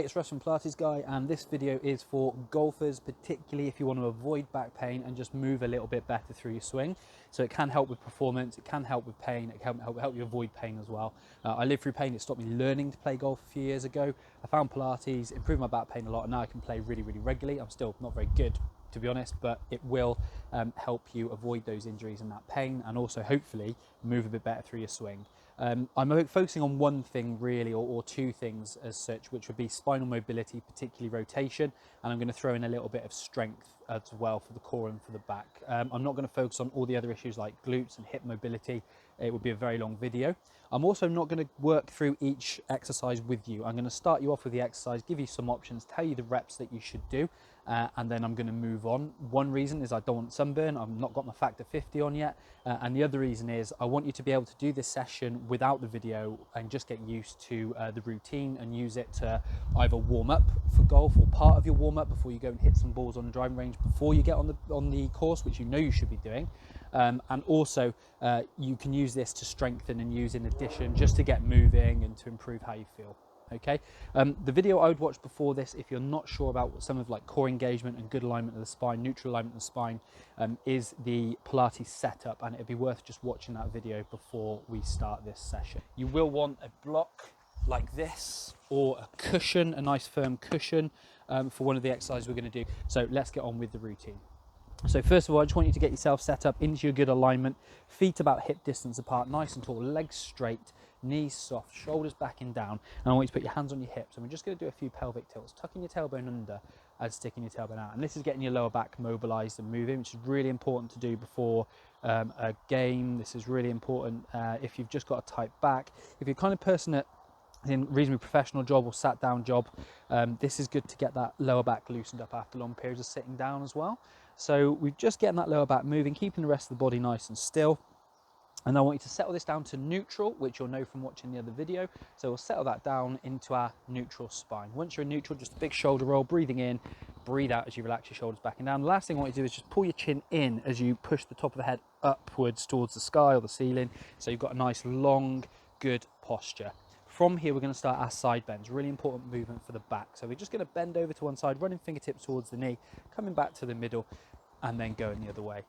Hey, it's Russ from Pilates Guy, and this video is for golfers, particularly if you want to avoid back pain and just move a little bit better through your swing. So it can help with performance, it can help with pain, it can help you avoid pain as well. I lived through pain. It stopped me learning to play golf a few years ago. I found Pilates, improved my back pain a lot, and now I can play really regularly. I'm still not very good, to be honest, but it will help you avoid those injuries and that pain, and also hopefully move a bit better through your swing. I'm focusing on one thing really, or two things as such, which would be spinal mobility, particularly rotation, and I'm going to throw in a little bit of strength as well for the core and for the back. I'm not going to focus on all the other issues like glutes and hip mobility. It would be a very long video. I'm also not going to work through each exercise with you. I'm going to start you off with the exercise, give you some options, tell you the reps that you should do, and then I'm going to move on. One reason is I don't want sunburn. I've not got my factor 50 on yet, and the other reason is I want you to be able to do this session without the video and just get used to the routine and use it to either warm up for golf or part of your warm up before you go and hit some balls on the driving range before you get on the course, which you know you should be doing. And also you can use this to strengthen and use in addition just to get moving and to improve how you feel. Okay, the video I would watch before this, if you're not sure about some of like core engagement and good alignment of the spine, neutral alignment of the spine, is the Pilates setup, and it'd be worth just watching that video before we start this session. You will want a block like this, or a cushion, a nice firm cushion for one of the exercises we're going to do. So let's get on with the routine. So first of all, I just want you to get yourself set up into your good alignment, feet about hip distance apart, nice and tall, legs straight, knees soft, shoulders back and down, and I want you to put your hands on your hips, and we're just going to do a few pelvic tilts, tucking your tailbone under and sticking your tailbone out, and this is getting your lower back mobilized and moving, which is really important to do before a game. This is really important if you've just got a tight back. If you're the kind of person that in reasonably professional job or sat down job, this is good to get that lower back loosened up after long periods of sitting down as well. So we're just getting that lower back moving, keeping the rest of the body nice and still. And I want you to settle this down to neutral, which you'll know from watching the other video. So we'll settle that down into our neutral spine. Once you're in neutral, just a big shoulder roll, breathing in, breathe out as you relax your shoulders back and down. The last thing I want you to do is just pull your chin in as you push the top of the head upwards towards the sky or the ceiling. So you've got a nice long, good posture. From here, we're going to start our side bends, really important movement for the back. So we're just going to bend over to one side, running fingertips towards the knee, coming back to the middle, and then going the other way.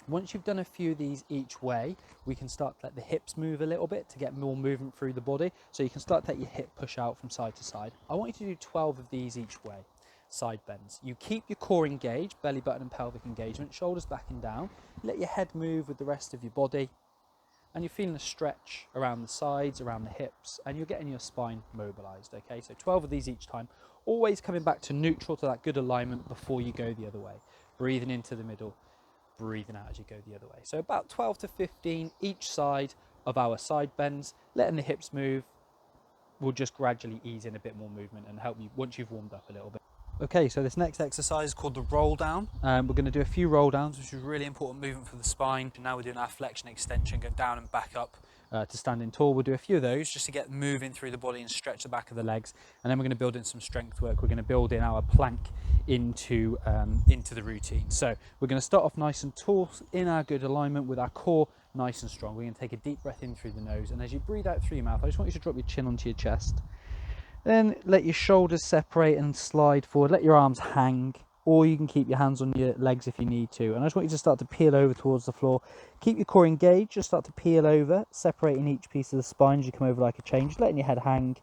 Once you've done a few of these each way, we can start to let the hips move a little bit to get more movement through the body. So you can start to let your hip push out from side to side. I want you to do 12 of these each way, side bends. You keep your core engaged, belly button and pelvic engagement, shoulders back and down. Let your head move with the rest of your body. And you're feeling a stretch around the sides, around the hips, and you're getting your spine mobilized, okay? So 12 of these each time, always coming back to neutral, to that good alignment before you go the other way. Breathing into the middle, breathing out as you go the other way. So about 12 to 15 each side of our side bends, letting the hips move. We'll just gradually ease in a bit more movement and help you once you've warmed up a little bit. Okay, so this next exercise is called the roll down. We're going to do a few roll downs, which is really important movement for the spine. And now we're doing our flexion extension, going down and back up to standing tall. We'll do a few of those just to get moving through the body and stretch the back of the legs. And then we're going to build in some strength work. We're going to build in our plank into the routine. So we're going to start off nice and tall in our good alignment with our core nice and strong. We're going to take a deep breath in through the nose. And as you breathe out through your mouth, I just want you to drop your chin onto your chest. Then let your shoulders separate and slide forward. Let your arms hang, or you can keep your hands on your legs if you need to. And I just want you to start to peel over towards the floor. Keep your core engaged, just start to peel over, separating each piece of the spine as you come over like a chain, just letting your head hang.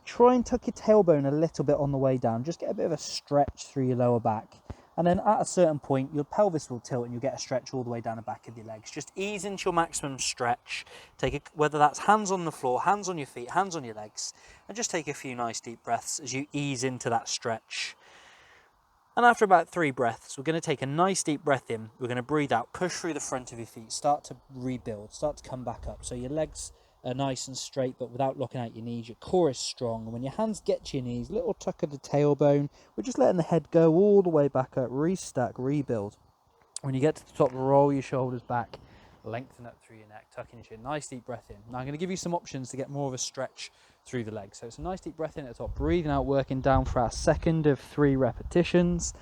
Try and tuck your tailbone a little bit on the way down. Just get a bit of a stretch through your lower back. And then at a certain point, your pelvis will tilt and you'll get a stretch all the way down the back of your legs. Just ease into your maximum stretch. Whether that's hands on the floor, hands on your feet, hands on your legs, and just take a few nice deep breaths as you ease into that stretch. And after about 3 breaths, we're going to take a nice deep breath in. We're going to breathe out, push through the front of your feet, start to rebuild, start to come back up. So your legs are nice and straight, but without locking out your knees. Your core is strong, and when your hands get to your knees, little tuck of the tailbone, we're just letting the head go all the way back up, restack, rebuild. When you get to the top, roll your shoulders back, lengthen up through your neck, tucking your chin, nice deep breath in. Now I'm going to give you some options to get more of a stretch through the legs. So it's a nice deep breath in at the top, breathing out, working down for our second of 3 repetitions,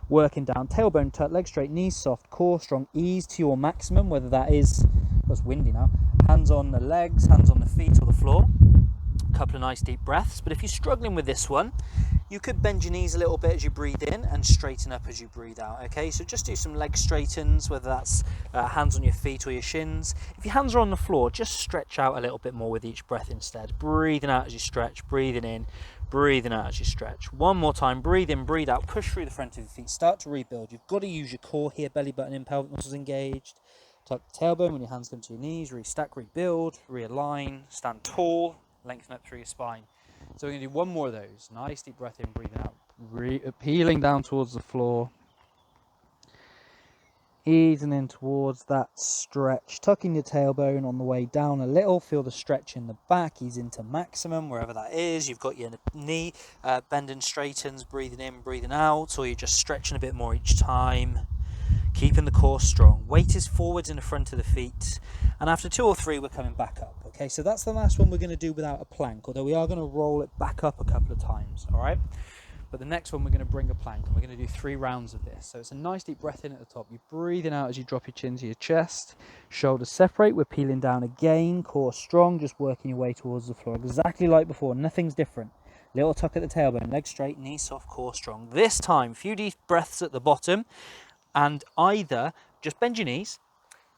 working down, tailbone tuck, legs straight, knees soft, core strong, ease to your maximum, whether that is, it's windy now, hands on the legs, hands on the feet or the floor. couple of nice deep breaths. But if you're struggling with this one, you could bend your knees a little bit as you breathe in and straighten up as you breathe out. Okay, so just do some leg straightens, whether that's hands on your feet or your shins. If your hands are on the floor, just stretch out a little bit more with each breath instead. Breathing out as you stretch, breathing in, breathing out as you stretch. One more time, breathe in, breathe out, push through the front of your feet, start to rebuild. You've got to use your core here, belly button in, pelvic muscles engaged. Tuck the tailbone when your hands come to your knees, restack, rebuild, realign, stand tall, lengthen up through your spine. So we're going to do one more of those. Nice deep breath in, breathing out. Peeling down towards the floor. Easing in towards that stretch. Tucking your tailbone on the way down a little. Feel the stretch in the back. Ease into maximum, wherever that is. You've got your knee bending, straightens, breathing in, breathing out. Or you're just stretching a bit more each time. Keeping the core strong. Weight is forwards in the front of the feet. And after 2 or 3, we're coming back up. Okay, so that's the last one we're going to do without a plank, although we are going to roll it back up a couple of times, all right? But the next one, we're going to bring a plank, and we're going to do 3 rounds of this. So it's a nice deep breath in at the top. You're breathing out as you drop your chin to your chest. Shoulders separate. We're peeling down again. Core strong, just working your way towards the floor. Exactly like before. Nothing's different. Little tuck at the tailbone. Legs straight, knees soft, core strong. This time, a few deep breaths at the bottom. And either just bend your knees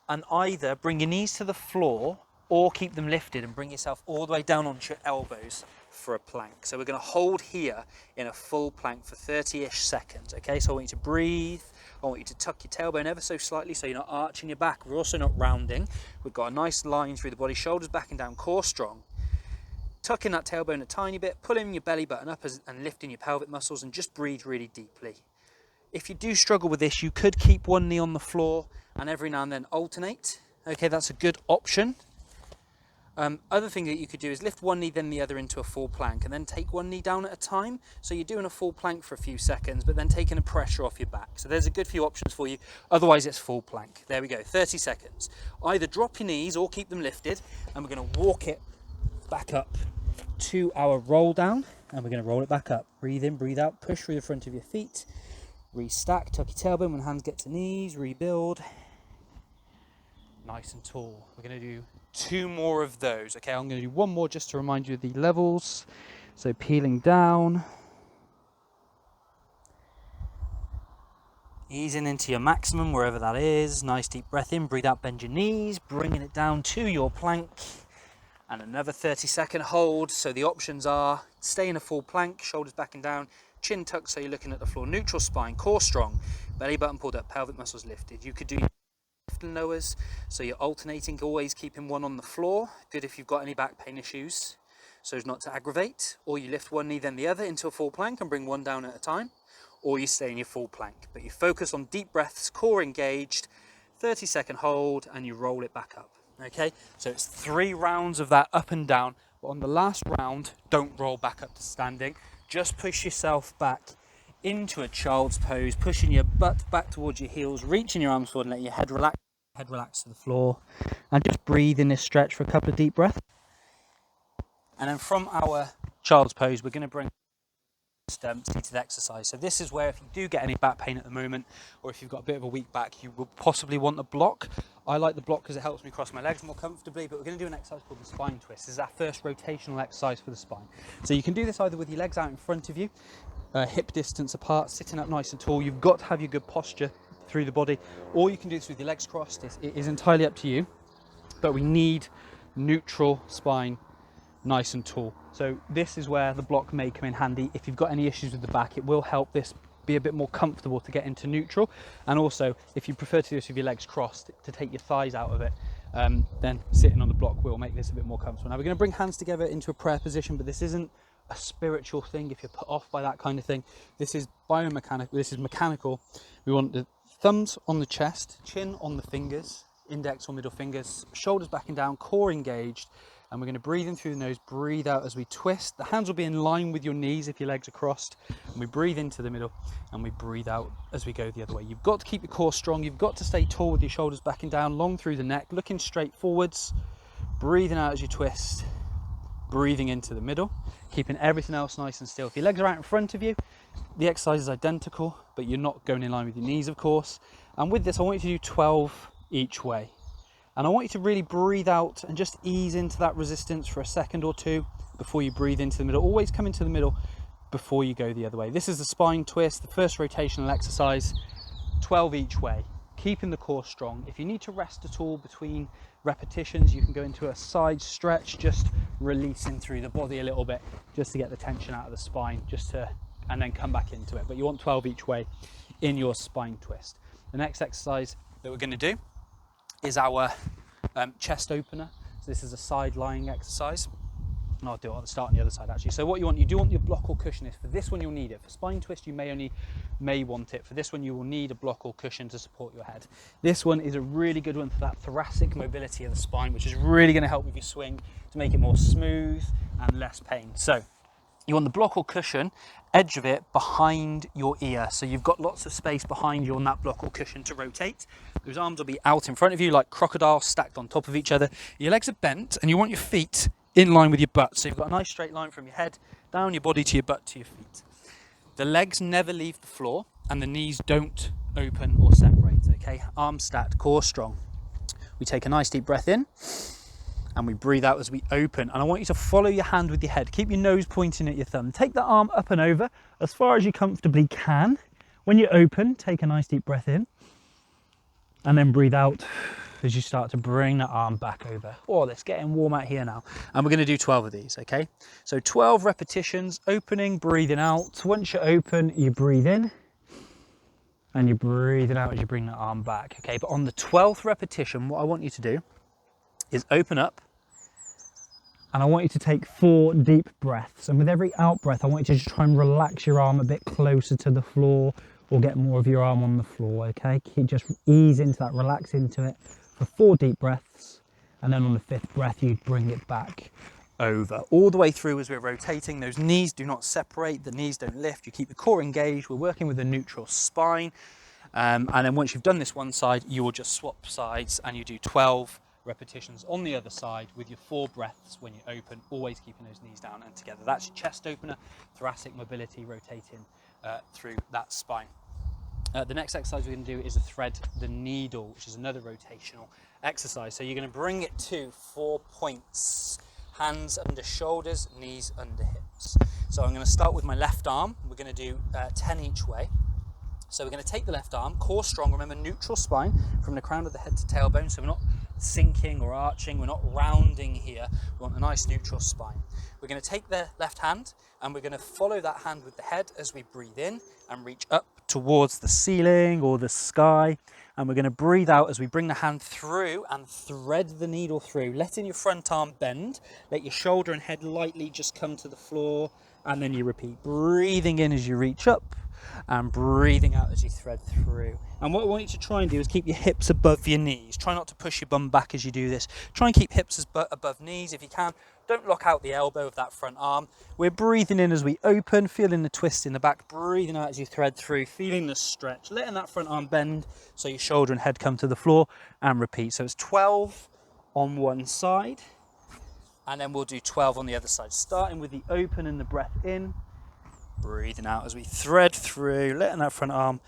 and either bring your knees to the floor or keep them lifted and bring yourself all the way down onto your elbows for a plank. So we're going to hold here in a full plank for 30-ish seconds. Okay, so I want you to breathe. I want you to tuck your tailbone ever so slightly so you're not arching your back. We're also not rounding. We've got a nice line through the body, shoulders back and down, core strong. Tucking that tailbone a tiny bit, pulling your belly button up and lifting your pelvic muscles, and just breathe really deeply. If you do struggle with this, you could keep one knee on the floor and every now and then alternate. Okay, that's a good option. Other thing that you could do is lift one knee then the other into a full plank and then take one knee down at a time. So you're doing a full plank for a few seconds, but then taking the pressure off your back. So there's a good few options for you. Otherwise, it's full plank. There we go, 30 seconds. Either drop your knees or keep them lifted, and we're going to walk it back up to our roll down, and we're going to roll it back up. Breathe in, breathe out, push through the front of your feet. Restack, tuck your tailbone when hands get to knees, rebuild. Nice and tall. We're going to do 2 more of those. Okay, I'm going to do 1 more just to remind you of the levels. So peeling down. Easing into your maximum, wherever that is. Nice deep breath in, breathe out, bend your knees, bringing it down to your plank. And another 30-second hold. So the options are stay in a full plank, shoulders back and down, chin tucked so you're looking at the floor, neutral spine, core strong, belly button pulled up, pelvic muscles lifted. You could do lift and lowers, so you're alternating, always keeping one on the floor. Good if you've got any back pain issues, so as not to aggravate. Or you lift one knee then the other into a full plank and bring one down at a time. Or you stay in your full plank, but you focus on deep breaths, core engaged, 30-second hold, and you roll it back up. Okay, so it's 3 rounds of that up and down, but on the last round, don't roll back up to standing. Just push yourself back into a child's pose, pushing your butt back towards your heels, reaching your arms forward and let your head relax to the floor. And just breathe in this stretch for a couple of deep breaths. And then from our child's pose, we're going to bring seated exercise. So this is where if you do get any back pain at the moment, or if you've got a bit of a weak back, you will possibly want a block. I like the block because it helps me cross my legs more comfortably, but we're going to do an exercise called the spine twist. This is our first rotational exercise for the spine. So you can do this either with your legs out in front of you, hip distance apart, sitting up nice and tall. You've got to have your good posture through the body, or you can do this with your legs crossed. It is entirely up to you, but we need neutral spine, nice and tall. So this is where the block may come in handy. If you've got any issues with the back, it will help this be a bit more comfortable to get into neutral. And also, if you prefer to do this with your legs crossed to take your thighs out of it, then sitting on the block will make this a bit more comfortable. Now we're going to bring hands together into a prayer position, but this isn't a spiritual thing if you're put off by that kind of thing. This is biomechanical, this is mechanical. We want the thumbs on the chest, chin on the fingers, index or middle fingers, shoulders back and down, core engaged. And we're going to breathe in through the nose, breathe out as we twist. The hands will be in line with your knees if your legs are crossed. And we breathe into the middle and we breathe out as we go the other way. You've got to keep your core strong. You've got to stay tall with your shoulders back and down, long through the neck, looking straight forwards, breathing out as you twist, breathing into the middle, keeping everything else nice and still. If your legs are out in front of you, the exercise is identical, but you're not going in line with your knees, of course. And with this, I want you to do 12 each way. And I want you to really breathe out and just ease into that resistance for a second or two before you breathe into the middle. Always come into the middle before you go the other way. This is the spine twist, the first rotational exercise, 12 each way, keeping the core strong. If you need to rest at all between repetitions, you can go into a side stretch, just releasing through the body a little bit, just to get the tension out of the spine, and then come back into it. But you want 12 each way in your spine twist. The next exercise that we're going to do is our chest opener. So this is a side lying exercise. And I'll do it at the start on the other side actually. So what you do want your block or cushion. For this one you'll need it. For spine twist you may want it. For this one you will need a block or cushion to support your head. This one is a really good one for that thoracic mobility of the spine, which is really going to help with your swing to make it more smooth and less pain. So you want the block or cushion, edge of it behind your ear. So you've got lots of space behind you on that block or cushion to rotate. Those arms will be out in front of you like crocodiles stacked on top of each other. Your legs are bent and you want your feet in line with your butt. So you've got a nice straight line from your head, down your body to your butt to your feet. The legs never leave the floor and the knees don't open or separate, okay? Arms stacked, core strong. We take a nice deep breath in and we breathe out as we open. And I want you to follow your hand with your head. Keep your nose pointing at your thumb. Take the arm up and over as far as you comfortably can. When you open, take a nice deep breath in and then breathe out as you start to bring the arm back over. Oh, it's getting warm out here now. And we're going to do 12 of these, okay? So 12 repetitions, opening, breathing out. Once you open, you breathe in and you breathe it out as you bring the arm back, okay? But on the 12th repetition, what I want you to do is open up and I want you to take 4 deep breaths. And with every out breath, I want you to just try and relax your arm a bit closer to the floor or get more of your arm on the floor, okay? Just ease into that, relax into it for 4 deep breaths. And then on the 5th breath, you bring it back over. All the way through as we're rotating, those knees do not separate, the knees don't lift, you keep the core engaged, we're working with a neutral spine. And then once you've done this one side, you will just swap sides and you do 12 repetitions on the other side with your 4 breaths when you open, always keeping those knees down and together. That's your chest opener, thoracic mobility, rotating through that spine. The next exercise we're going to do is a thread the needle, which is another rotational exercise. So you're going to bring it to 4 points, hands under shoulders, knees under hips. So I'm going to start with my left arm. We're going to do 10 each way. So we're going to take the left arm, core strong, remember neutral spine from the crown of the head to tailbone, so we're not sinking or arching, we're not rounding here, we want a nice neutral spine. We're going to take the left hand and we're going to follow that hand with the head as we breathe in and reach up towards the ceiling or the sky, and we're going to breathe out as we bring the hand through and thread the needle through, letting your front arm bend, let your shoulder and head lightly just come to the floor, and then you repeat, breathing in as you reach up and breathing out as you thread through. And what I want you to try and do is keep your hips above your knees. Try not to push your bum back as you do this. Try and keep hips above knees if you can. Don't lock out the elbow of that front arm. We're breathing in as we open, feeling the twist in the back, breathing out as you thread through, feeling the stretch, letting that front arm bend so your shoulder and head come to the floor, and repeat. So it's 12 on one side and then we'll do 12 on the other side, starting with the open and the breath in, breathing out as we thread through, letting that front arm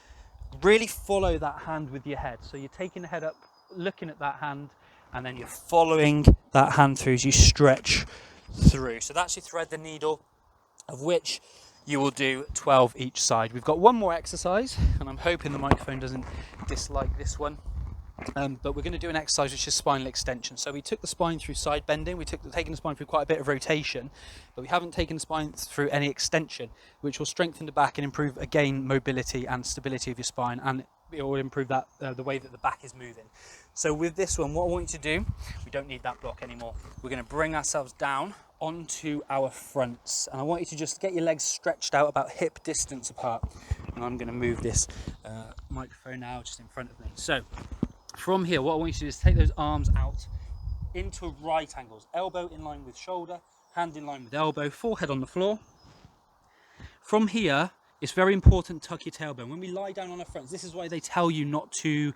really follow that hand with your head. So you're taking the head up, looking at that hand, and then you're following that hand through as you stretch through. So that's your thread the needle, of which you will do 12 each side. We've got one more exercise, and I'm hoping the microphone doesn't dislike this one. But we're going to do an exercise which is spinal extension. So we took the spine through side bending, taken the spine through quite a bit of rotation, but we haven't taken the spine through any extension, which will strengthen the back and improve, again, mobility and stability of your spine, and it will improve that the way that the back is moving. So with this one, what I want you to do, we don't need that block anymore. We're going to bring ourselves down onto our fronts, and I want you to just get your legs stretched out about hip distance apart. And I'm going to move this microphone now just in front of me. So from here, what I want you to do is take those arms out into right angles, elbow in line with shoulder, hand in line with elbow, forehead on the floor. From here, it's very important to tuck your tailbone. When we lie down on our fronts, this is why they tell you not to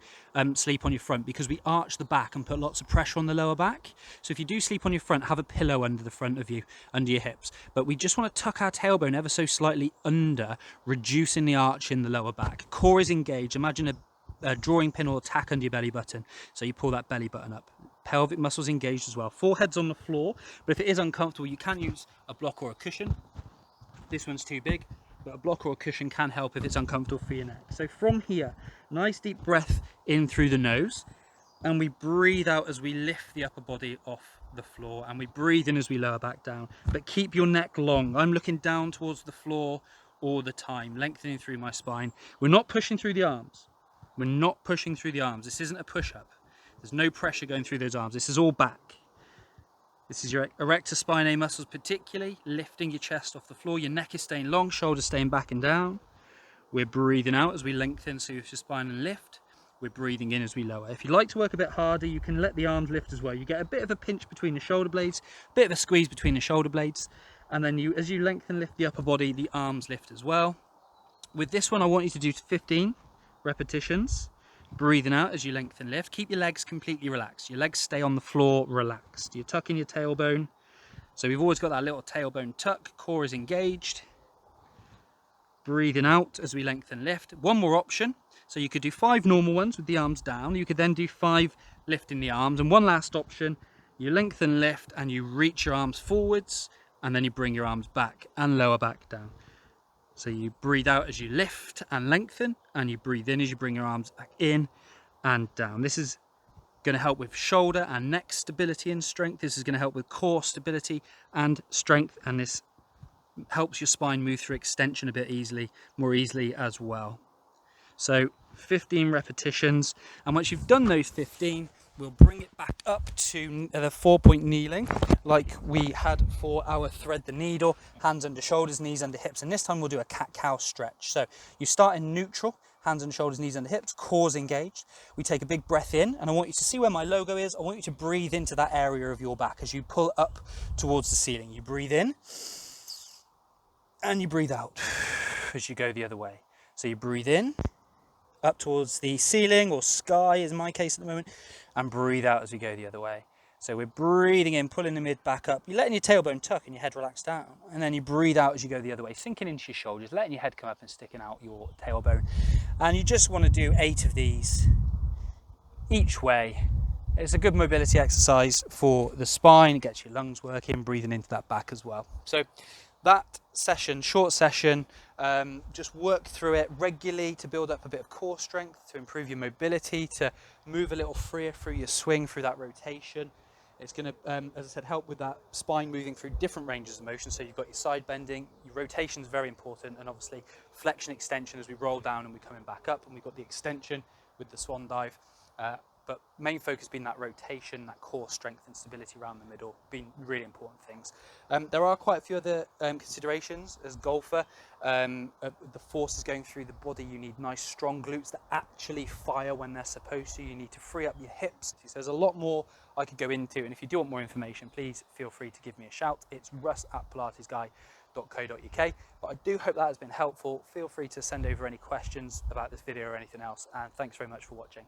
sleep on your front, because we arch the back and put lots of pressure on the lower back. So if you do sleep on your front, have a pillow under the front of you, under your hips. But we just want to tuck our tailbone ever so slightly under, reducing the arch in the lower back. Core is engaged. Imagine a drawing pin or tack under your belly button. So you pull that belly button up. Pelvic muscles engaged as well. Forehead's on the floor, but if it is uncomfortable, you can use a block or a cushion. This one's too big, but a block or a cushion can help if it's uncomfortable for your neck. So from here, nice deep breath in through the nose, and we breathe out as we lift the upper body off the floor, and we breathe in as we lower back down. But keep your neck long. I'm looking down towards the floor all the time, lengthening through my spine. We're not pushing through the arms. We're not pushing through the arms. This isn't a push-up. There's no pressure going through those arms. This is all back. This is your erector spinae muscles particularly, lifting your chest off the floor. Your neck is staying long, shoulders staying back and down. We're breathing out as we lengthen, so your spine and lift. We're breathing in as we lower. If you like to work a bit harder, you can let the arms lift as well. You get a bit of a pinch between the shoulder blades, a bit of a squeeze between the shoulder blades, and then as you lengthen, lift the upper body, the arms lift as well. With this one, I want you to do 15 repetitions. Breathing out as you lengthen, lift. Keep your legs completely relaxed. Your legs stay on the floor relaxed. You're tucking your tailbone. So we've always got that little tailbone tuck. Core is engaged. Breathing out as we lengthen, lift. One more option. So you could do 5 normal ones with the arms down. You could then do 5 lifting the arms. And one last option. You lengthen, lift, and you reach your arms forwards. And then you bring your arms back and lower back down. So you breathe out as you lift and lengthen, and you breathe in as you bring your arms back in and down. This is going to help with shoulder and neck stability and strength. This is going to help with core stability and strength, and this helps your spine move through extension a bit more easily as well. So 15 repetitions, and once you've done those 15, we'll bring it back up to the 4-point kneeling like we had for our thread the needle, hands under shoulders, knees under hips, and this time we'll do a cat-cow stretch. So you start in neutral, hands under shoulders, knees under hips, core's engaged. We take a big breath in, and I want you to see where my logo is. I want you to breathe into that area of your back as you pull up towards the ceiling. You breathe in and you breathe out as you go the other way. So you breathe in up towards the ceiling or sky is my case at the moment, and breathe out as we go the other way. So we're breathing in, pulling the mid back up. You're letting your tailbone tuck and your head relax down, and then you breathe out as you go the other way, sinking into your shoulders, letting your head come up and sticking out your tailbone. And you just want to do 8 of these each way. It's a good mobility exercise for the spine. It gets your lungs working, breathing into that back as well. So that session, short session, just work through it regularly to build up a bit of core strength, to improve your mobility, to move a little freer through your swing, through that rotation. It's going to, as I said, help with that spine moving through different ranges of motion. So you've got your side bending, your rotation is very important, and obviously flexion, extension as we roll down and we're coming back up, and we've got the extension with the swan dive. But main focus being that rotation, that core strength and stability around the middle, being really important things. There are quite a few other considerations as golfer. The force is going through the body. You need nice strong glutes that actually fire when they're supposed to. You need to free up your hips. So there's a lot more I could go into, and if you do want more information, please feel free to give me a shout. It's russ@pilatesguy.co.uk. But I do hope that has been helpful. Feel free to send over any questions about this video or anything else, and thanks very much for watching.